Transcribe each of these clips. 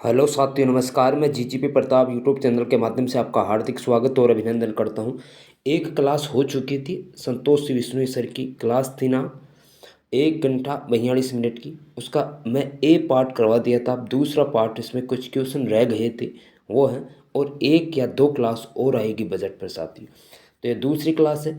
Hello साथियों, नमस्कार। मैं जीजीपी प्रताप यूट्यूब चैनल के माध्यम से आपका हार्दिक स्वागत और अभिनंदन करता हूं। एक क्लास हो चुकी थी, संतोष विश्नोई सर की क्लास थी ना, 1 घंटा 42 मिनट की। उसका मैं ए पार्ट करवा दिया था। अब दूसरा पार्ट, इसमें कुछ क्वेश्चन रह गए थे, वो है। और 1 या 2 क्लास और आएगी बजट पर साथियों। तो ये दूसरी क्लास है,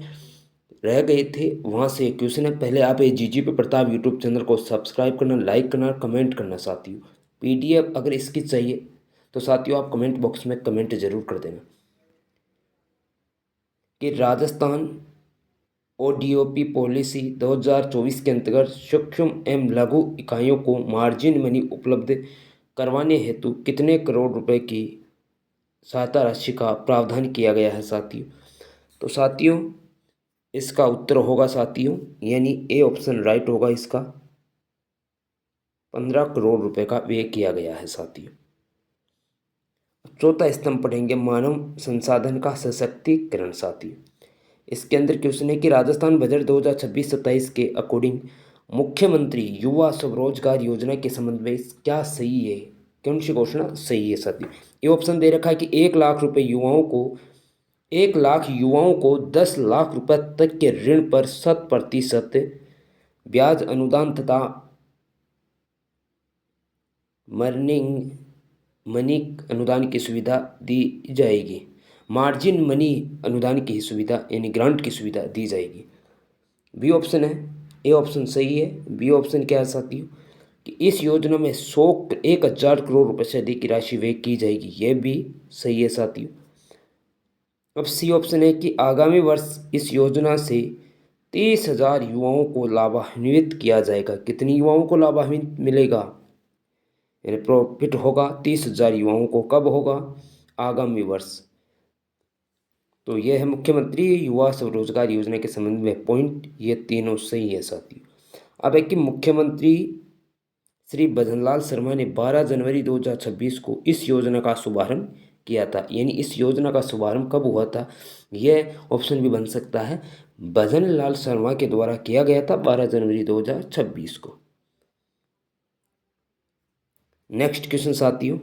रह गए थे वहाँ से क्वेश्चन है। पहले आप ये जीजीपी प्रताप यूट्यूब चैनल को सब्सक्राइब करना, लाइक करना, कमेंट करना साथियों। पीडीएफ अगर इसकी चाहिए तो साथियों आप कमेंट बॉक्स में कमेंट जरूर कर देना कि राजस्थान ओडीओपी पॉलिसी 2024 के अंतर्गत सूक्ष्म एवं लघु इकाइयों को मार्जिन मनी उपलब्ध करवाने हेतु कितने करोड़ रुपए की सहायता राशि का प्रावधान किया गया है साथियों। तो साथियों इसका उत्तर होगा साथियों, यानी ए ऑप्शन राइट होगा इसका। 15 करोड़ रुपए का व्यय किया गया है साथियों। चौथा स्तंभ पढ़ेंगे, मानव संसाधन का सशक्तिकरण साथियों। इसके अंदर क्वेश्चन है कि राजस्थान बजट 2026-27 के अकॉर्डिंग मुख्यमंत्री युवा स्वरोजगार योजना के संबंध में क्या सही है, कौन सी घोषणा सही है साथियों। ये ऑप्शन दे रखा है कि 1 लाख युवाओं को 10 लाख रुपए तक के ऋण पर 100% ब्याज अनुदान तथा मर्निंग मनी अनुदान की सुविधा दी जाएगी। मार्जिन मनी अनुदान की सुविधा यानी ग्रांट की सुविधा दी जाएगी। बी ऑप्शन है, ए ऑप्शन सही है। बी ऑप्शन क्या है साथियों कि इस योजना में 1,000 करोड़ रुपए से अधिक की राशि व्यय की जाएगी। यह भी सही है साथियों। अब सी ऑप्शन है कि आगामी वर्ष इस योजना से 30,000 युवाओं को लाभान्वित किया जाएगा। कितनी युवाओं को लाभान्वित मिलेगा, यानी प्रॉफिट होगा 30,000 युवाओं को। कब होगा, आगामी वर्ष। तो यह है मुख्यमंत्री युवा स्वरोजगार योजना के संबंध में पॉइंट, ये तीनों सही है साथियों। अब है कि मुख्यमंत्री श्री भजनलाल शर्मा ने 12 जनवरी 2026 को इस योजना का शुभारंभ किया था। यानी इस योजना का शुभारंभ कब हुआ था, यह ऑप्शन भी बन सकता है। भजनलाल शर्मा के द्वारा किया गया था 12 जनवरी 2026 को। नेक्स्ट क्वेश्चन साथियों,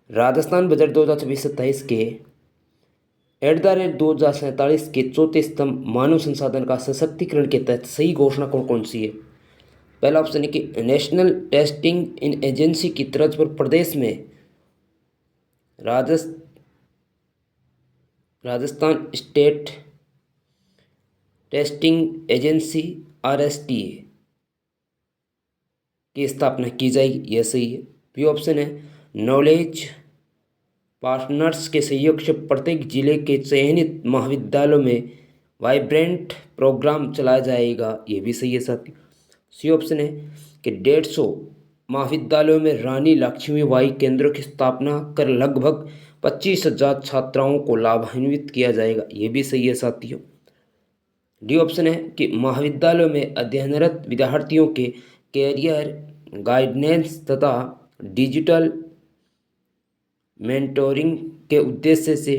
राजस्थान बजट 2026-27 के @2047 के चौथे स्तंभ मानव संसाधन का सशक्तिकरण के तहत सही घोषणा कौन कौन सी है। पहला ऑप्शन है कि नेशनल टेस्टिंग इन एजेंसी की तर्ज पर प्रदेश में राजस Rajasthan state testing agency RSTA की स्थापना की जाएगी। यह सही है। बी ऑप्शन है, नॉलेज पार्टनर्स के सहयोग से प्रत्येक जिले के चयनित महाविद्यालयों में वाइब्रेंट प्रोग्राम चलाया जाएगा। ये भी सही है साथियों। सी ऑप्शन है कि 150 महाविद्यालयों में रानी लक्ष्मीबाई केंद्रों की स्थापना कर लगभग 25,000 छात्राओं को लाभान्वित किया जाएगा। ये भी सही है साथियों। डी ऑप्शन है कि महाविद्यालयों में अध्ययनरत विद्यार्थियों के कैरियर गाइडेंस तथा डिजिटल मेंटोरिंग के उद्देश्य से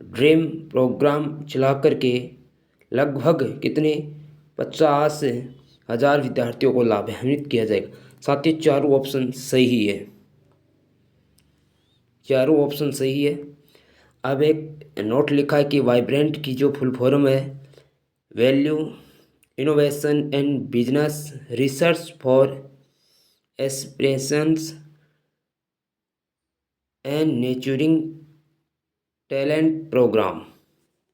ड्रीम प्रोग्राम चला करके लगभग कितने 50,000 विद्यार्थियों को लाभान्वित किया जाएगा। साथ ही चारों ऑप्शन सही है, चारों ऑप्शन सही है। अब एक नोट लिखा है कि वाइब्रेंट की जो फुल फॉर्म है, value innovation and business research for aspirations and nurturing talent program.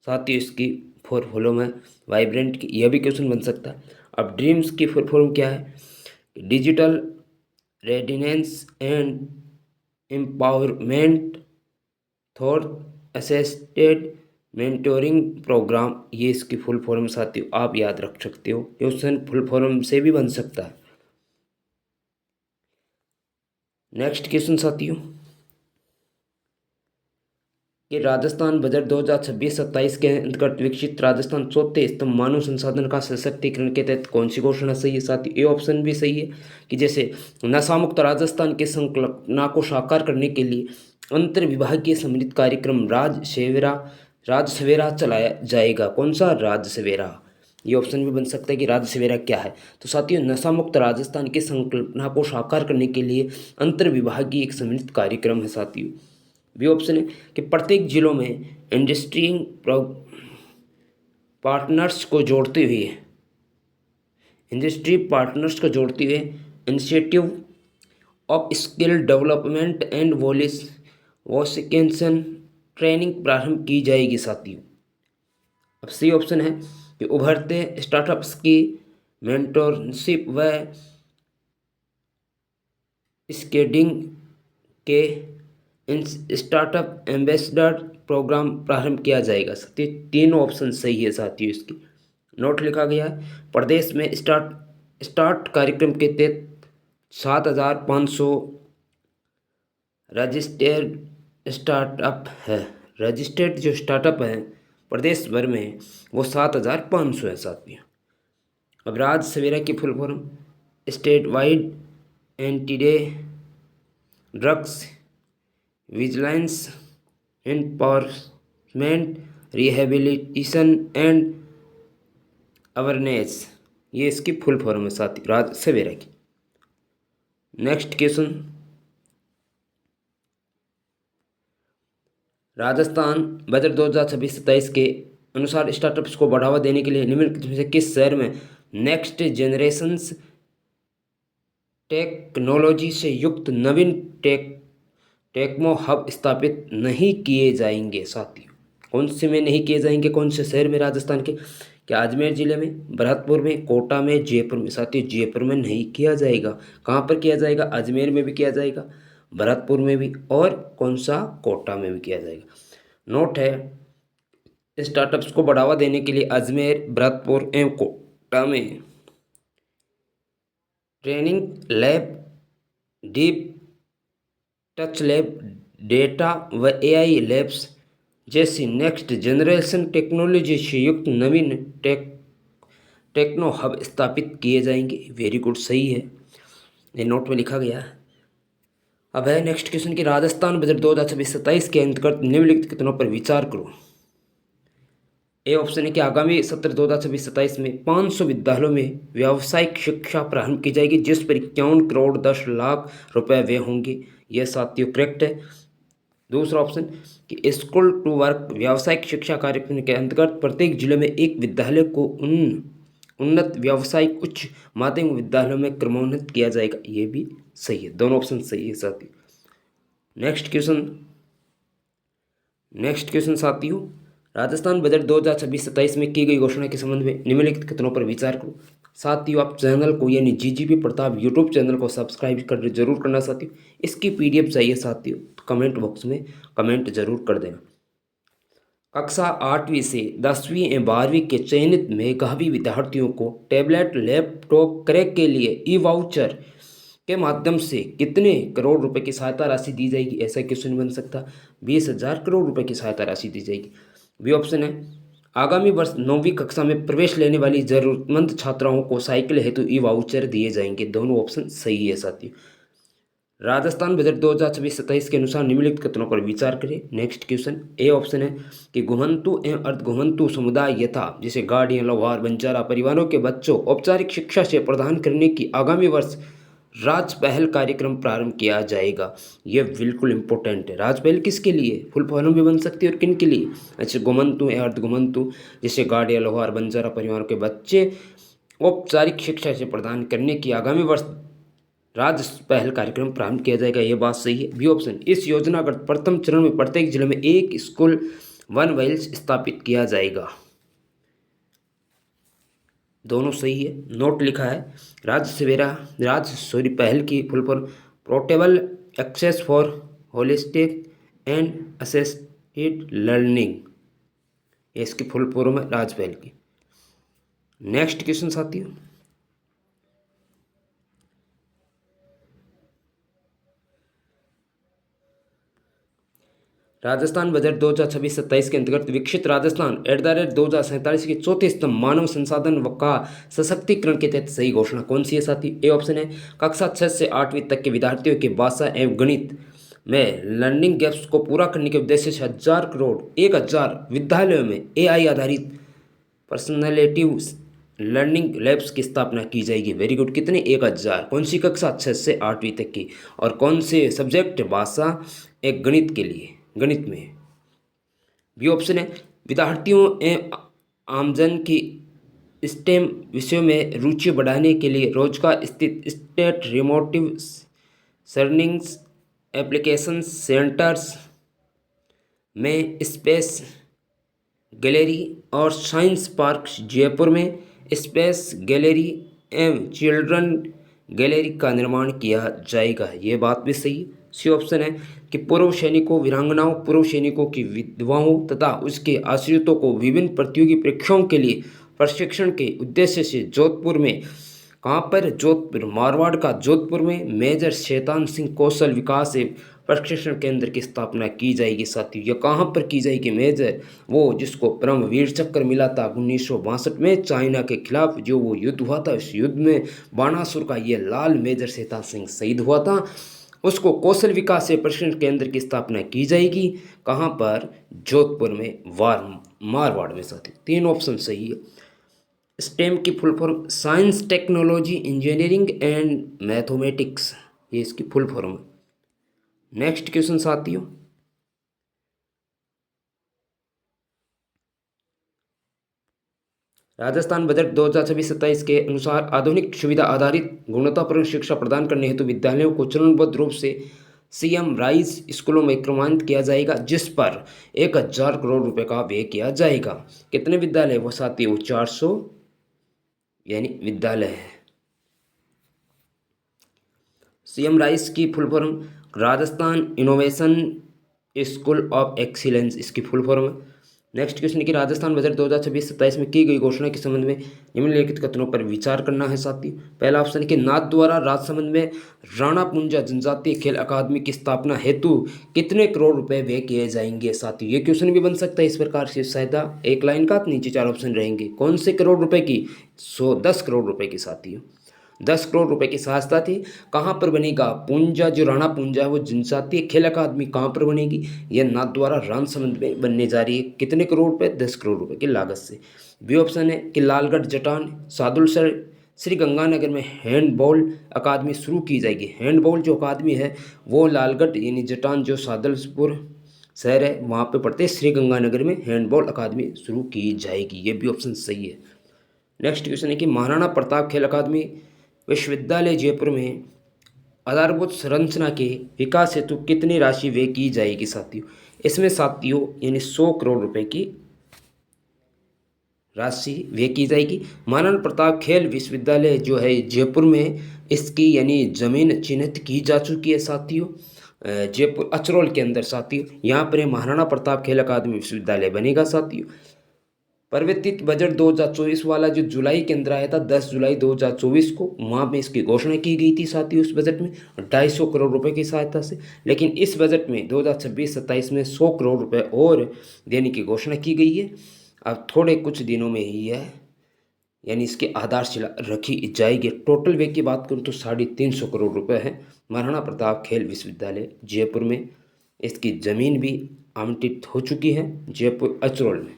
साथ ही इसकी फुल फॉर्म है वाइब्रेंट की। यह भी क्वेश्चन बन सकता है। अब ड्रीम्स की फुल फॉर्म क्या है, digital readiness and empowerment thought assisted mentoring program. ये इसकी फुल फॉर्म साथियों आप याद रख सकते हो। क्वेश्चन फुल फॉर्म से भी बन सकता है। नेक्स्ट क्वेश्चन साथियों कि राजस्थान बजट 2026-27 के अंतर्गत विकसित राजस्थान चौथे स्तंभ मानव संसाधन का सशक्तिकरण के तहत कौन सी घोषणा सही है साथियों। ये ऑप्शन भी सही है कि जैसे नशा मुक्त राजस्थान के संकल्पना को साकार करने के लिए अंतर विभागीय सम्मिलित कार्यक्रम राज सवेरा चलाया जाएगा। कौन सा, राज सवेरा। ये ऑप्शन भी बन सकता है कि राज्य सवेरा क्या है। तो साथियों, नशा मुक्त राजस्थान की संकल्पना को साकार करने के लिए अंतर विभागीय एक सम्मिलित कार्यक्रम है साथियों। बी ऑप्शन है कि प्रत्येक जिलों में इंडस्ट्री पार्टनर्स को जोड़ते हुए institute of skill development and vocational training प्रारंभ की जाएगी साथियों। अब सी ऑप्शन है कि उभरते स्टार्टअप्स की मेंटरशिप व स्केडिंग के स्टार्टअप एम्बेसडर प्रोग्राम प्रारंभ किया जाएगा साथियों। तीनों ऑप्शन सही है साथियों। इसकी नोट लिखा गया है। प्रदेश में स्टार्ट कार्यक्रम के तहत 7,500 रजिस्टर्ड जो स्टार्टअप है प्रदेश भर में वो 7,500 है साथियों। अब राज सवेरा की full form state wide anti drugs vigilance enforcement rehabilitation and awareness, ये इसकी फुल फॉर्म है साथी राज सवेरा की। नेक्स्ट क्वेश्चन, राजस्थान बजट 2026-27 के अनुसार स्टार्टअप्स को बढ़ावा देने के लिए निम्नलिखित में से किस शहर में नेक्स्ट जनरेशन टेक्नोलॉजी से युक्त नवीन टेक्नो हब स्थापित नहीं किए जाएंगे साथियों? कौन से में नहीं किए जाएंगे, कौन से शहर में राजस्थान के? क्या अजमेर जिले में, भरतपुर में, कोटा में, जयपुर में? साथियों, जयपुर में नहीं किया जाएगा। कहाँ पर किया जाएगा? अजमेर में भी किया जाएगा, भरतपुर में भी, और कौन सा? कोटा में भी किया जाएगा। नोट है, स्टार्टअप्स को बढ़ावा देने के लिए अजमेर, भरतपुर एवं कोटा में training lab, deep touch lab, data व एआई लैब्स जैसी नेक्स्ट जनरेशन टेक्नोलॉजी से युक्त नवीन टेक्नो हब स्थापित किए जाएंगे। वेरी गुड, सही है, ये नोट में लिखा गया है। अब है नेक्स्ट क्वेश्चन कि राजस्थान बजट 2026-27 के अंतर्गत निम्नलिखित कथनों पर विचार करो। ए ऑप्शन है कि आगामी सत्र 2026-27 में 500 विद्यालयों में व्यावसायिक शिक्षा प्रारंभ की जाएगी, जिस पर 51 करोड़ 10 लाख रुपए व्यय होंगे। यह साथियों करेक्ट है। दूसरा ऑप्शन कि स्कूल टू वर्क व्यावसायिक शिक्षा कार्यक्रम के अंतर्गत प्रत्येक जिले में एक विद्यालय को उन्नत व्यावसायिक उच्च माध्यमिक विद्यालयों में क्रमोन्नत किया जाएगा। ये भी सही है, दोनों ऑप्शन सही है साथियों। नेक्स्ट क्वेश्चन साथियों, राजस्थान बजट 2026-27 में की गई घोषणा के संबंध में निम्नलिखित कथनों पर विचार करो। साथियों, आप चैनल को यानी जीजीपी प्रताप यूट्यूब चैनल को सब्सक्राइब कर जरूर करना साथियों। इसकी पीडीएफ चाहिए साथियों तो कमेंट बॉक्स में कमेंट जरूर कर देना। कक्षा 8वीं से 10वीं एवं 12वीं के चयनित मेधावी विद्यार्थियों को टैबलेट, लैपटॉप क्रय के लिए ई वाउचर के माध्यम से कितने करोड़ रुपए की सहायता राशि दी जाएगी? ऐसा क्वेश्चन बन सकता। 20,000 करोड़ रुपए की सहायता राशि दी जाएगी। बी ऑप्शन है आगामी वर्ष 9वीं कक्षा में प्रवेश लेने वाली जरूरतमंद छात्राओं को साइकिल हेतु ई वाउचर दिए जाएंगे। दोनों ऑप्शन सही है साथियों। राजस्थान बजट 2026-27 के अनुसार निम्नलिखित कथनों पर विचार करें। नेक्स्ट क्वेश्चन, ए ऑप्शन है कि घुमंतु एवं अर्धघुमंतु समुदाय यथा जैसे गाड़ियां, लोहार, बंजारा परिवारों के बच्चों औपचारिक शिक्षा से प्रदान करने की आगामी वर्ष राज पहल कार्यक्रम प्रारंभ किया जाएगा। यह बिल्कुल इंपॉर्टेंट है। राज पहल किसके लिए? फुल फॉर्म भी बन सकती है और किन के लिए? अच्छा, घुमंतु एवं अर्धघुमंतु जैसे गाड़ियां, लोहार, बंजारा परिवारों के बच्चे औपचारिक शिक्षा से प्रदान करने की आगामी वर्ष राज पहल कार्यक्रम प्रारंभ किया जाएगा। यह बात सही है। बी ऑप्शन, इस योजना का प्रथम चरण में प्रत्येक जिले में एक स्कूल वन व्हील्स स्थापित किया जाएगा। दोनों सही है। नोट लिखा है, राज पहल की full form portable access for holistic and assisted learning, इसकी फुल फॉर्म है राज पहल की। नेक्स्ट क्वेश्चन साथियों, राजस्थान बजट 2026-27 के अंतर्गत विकसित राजस्थान @ 2047 के चौथे स्तंभ मानव संसाधन व का सशक्तिकरण के तहत सही घोषणा कौन सी है साथी? ए ऑप्शन है कक्षा 6 से 8वीं तक के विद्यार्थियों के भाषा एवं गणित में लर्निंग गैप्स को पूरा करने के उद्देश्य से 1,000 विद्यालयों में AI आधारित पर्सनैलिटी लर्निंग लैब्स की स्थापना की जाएगी। Very good. कितने? 1000। कौन सी कक्षा? 6 से 8वीं तक की। और कौन से सब्जेक्ट? भाषा, एक गणित के लिए, गणित में। बी ऑप्शन है विद्यार्थियों एवं आमजन की स्टेम विषयों में रुचि बढ़ाने के लिए रोजगार स्थित स्टेट रिमोटिव सर्निंग्स एप्लीकेशन सेंटर्स में स्पेस गैलरी और साइंस पार्क जयपुर में स्पेस गैलरी एवं चिल्ड्रन गैलरी का निर्माण किया जाएगा। ये बात भी सही है। सी ऑप्शन है कि पूर्व सैनिकों, वीरांगनाओं, पूर्व सैनिकों की विधवाओं तथा उसके आश्रितों को विभिन्न प्रतियोगी परीक्षाओं के लिए प्रशिक्षण के उद्देश्य से जोधपुर में, कहाँ पर? जोधपुर, मारवाड़ का जोधपुर में मेजर शैतान सिंह कौशल विकास एवं प्रशिक्षण केंद्र की स्थापना की जाएगी साथियों। यह कहाँ पर की जाएगी? मेजर, वो जिसको परमवीर चक्र मिला था 1962 में चाइना के खिलाफ, जो वो युद्ध हुआ था, इस युद्ध में बाणासुर का ये लाल मेजर शैतान सिंह शहीद हुआ था, उसको कौशल विकास से प्रशिक्षण केंद्र की स्थापना की जाएगी। कहाँ पर? जोधपुर में, मारवाड़ में साथियों। 3 ऑप्शन सही है। स्टेम की full form science, technology, engineering and mathematics, ये इसकी फुल फॉर्म है। नेक्स्ट क्वेश्चन साथियों, राजस्थान बजट 2026-27 के अनुसार आधुनिक सुविधा आधारित गुणवत्तापूर्ण शिक्षा प्रदान करने हेतु विद्यालयों को चरणबद्ध रूप से सीएम राइज स्कूलों में क्रमांकित किया जाएगा, जिस पर 1000 करोड़ रुपए का व्यय किया जाएगा। कितने विद्यालय? वो साथियों 400 यानी विद्यालय है। सीएम राइस की full form Rajasthan innovation school of excellence, इसकी फुल फॉर्म है। नेक्स्ट क्वेश्चन की राजस्थान बजट 2026-27 में की गई घोषणा के संबंध में निम्नलिखित कथनों पर विचार करना है साथी। पहला ऑप्शन है कि नाथ द्वारा राजसमंद में राणा पुंजा जनजातीय खेल अकादमी की स्थापना हेतु कितने करोड़ रुपए व्यय किए जाएंगे साथी। ये क्वेश्चन भी बन सकता है इस प्रकार से, सहायता एक लाइन का, नीचे 4 ऑप्शन रहेंगे। कौन से करोड़ रुपए की? 10 करोड़ रुपए की साथियों। 10 करोड़ रुपए की सहायता थी। कहाँ पर बनेगा? पूंजा, जो राणा पूंजा है वो जनजातीय खेल अकादमी कहाँ पर बनेगी? यह नाथ द्वारा राजसमंद में बनने जा रही है। कितने करोड़ रुपए? 10 करोड़ रुपए की लागत से। बी ऑप्शन है कि लालगढ़ जटान सादुलसर श्री गंगानगर में हैंडबॉल अकादमी शुरू की जाएगी। हैंडबॉल जो अकादमी है वो लालगढ़ यानी जटान जो सादुलपुर शहर है वहाँ पे पड़ते श्री गंगानगर में हैंडबॉल अकादमी शुरू की जाएगी। ये भी ऑप्शन सही है। नेक्स्ट क्वेश्चन है कि महाराणा प्रताप खेल अकादमी विश्वविद्यालय जयपुर में आधारभूत संरचना के विकास हेतु कितनी राशि व्यय की जाएगी साथियों। इसमें साथियों यानी 100 करोड़ रुपए की राशि व्यय की जाएगी। महाराणा प्रताप खेल विश्वविद्यालय जो है जयपुर में, इसकी यानी जमीन चिन्हित की जा चुकी है साथियों, जयपुर अचरोल के अंदर साथियों। यहाँ पर महाराणा प्रताप खेल अकादमी विश्वविद्यालय बनेगा साथियों। परिवर्तित बजट 2024 वाला जो जुलाई के अंदर आया था 10 जुलाई 2024 को, वहाँ पे इसकी घोषणा की गई थी साथियों उस बजट में 250 करोड़ रुपए की सहायता से। लेकिन इस बजट में 2026-27 में 100 करोड़ रुपए और देने की घोषणा की गई है। अब थोड़े कुछ दिनों में ही है, यानी इसकी आधारशिला रखी जाएगी। टोटल व्यय की बात करूँ तो 350 करोड़ रुपए है। महाराणा प्रताप खेल विश्वविद्यालय जयपुर में इसकी ज़मीन भी आवंटित हो चुकी है जयपुर अचरोल में।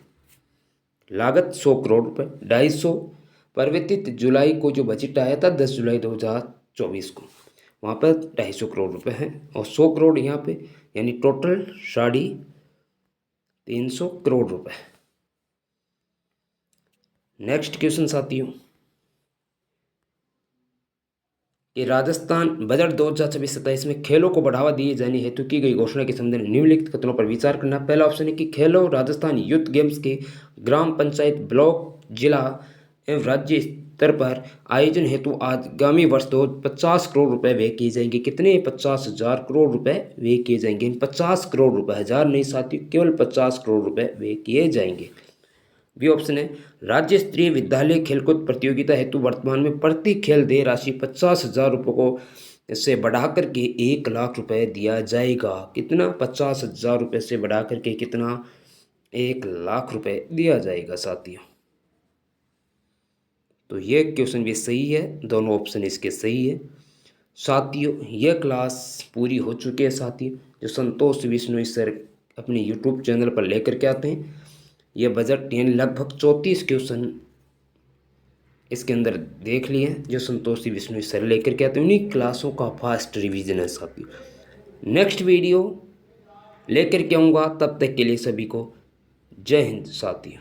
लागत 100 करोड़ रुपए। 250 परिवर्तित जुलाई को जो बजट आया था 10 जुलाई 2024 को, वहाँ पर 250 करोड़ रुपए हैं और 100 करोड़ यहाँ पे, यानी टोटल 350 करोड़ रुपए। नेक्स्ट क्वेश्चन साथियों कि राजस्थान बजट 2026-27 में खेलों को बढ़ावा दिए जाने हेतु की गई घोषणा के संबंध में निम्नलिखित कथनों पर विचार करना। पहला ऑप्शन है कि खेलो राजस्थान यूथ गेम्स के ग्राम पंचायत, ब्लॉक, जिला एवं राज्य स्तर पर आयोजन हेतु आगामी वर्ष 50 करोड़ रुपए व्यय किए जाएंगे। कितने? 50,000 करोड़ रुपए व्यय किए जाएंगे। 50 करोड़ रुपए, हजार नहीं साथियों, केवल 50 करोड़ रुपए व्यय किए जाएंगे। बी ऑप्शन है राज्य स्तरीय विद्यालय खेलकूद प्रतियोगिता हेतु वर्तमान में प्रति खेल देय राशि 50,000 रुपये को से बढ़ा करके 1 लाख रुपए दिया जाएगा। कितना? 50,000 रुपये से बढ़ा करके कितना? 1 लाख रुपए दिया जाएगा साथियों। तो ये क्वेश्चन भी सही है, दोनों ऑप्शन इसके सही है साथियों। ये क्लास पूरी हो चुकी है साथियों, जो संतोष विश्नोई सर अपने यूट्यूब चैनल पर लेकर के आते हैं। ये बजट यानी लगभग 34 क्वेश्चन इसके अंदर देख लिए जो संतोषी विष्णु सर लेकर के आते हैं, उन्हीं क्लासों का फास्ट रिवीजन है साथियों। नेक्स्ट वीडियो लेकर के आऊँगा, तब तक के लिए सभी को जय हिंद साथियों।